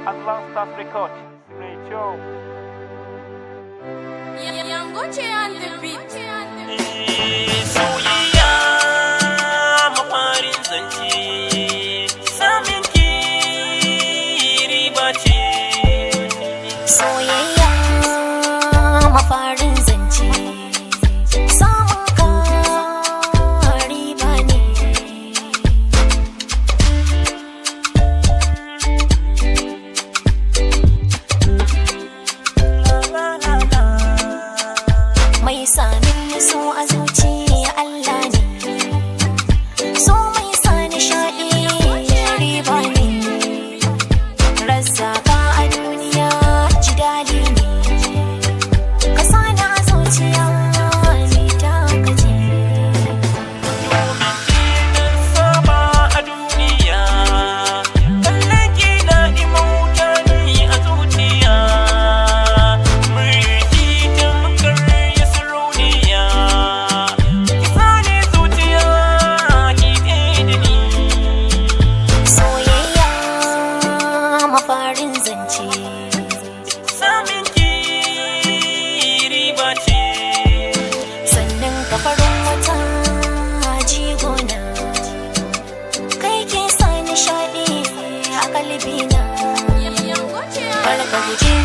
Advanced Stars Record, mai kyau. Yangoce on the beat. Soyayya mafarin zance, samin ki riba ce. Soyayya mafarin zance, samun ka riba ne. Mai samin so a zuciya Allah ne, so mai sa nishaɗi riba ne. Rasa ka a duniya ji daɗi ne, ka sani a zuciya ni ta gaji. Domin ke saba a duniya, kallon ki na imauta ni a zuciya. Mulki tamkar ya sarauniya, ki sani zuciya ki ke da ni. Soyayya mafarin zance, Samin ki riba ce. sannan ka farin wata jigona, kai ke sa nishaɗi a kalbina. Yangoce on Kar ka guje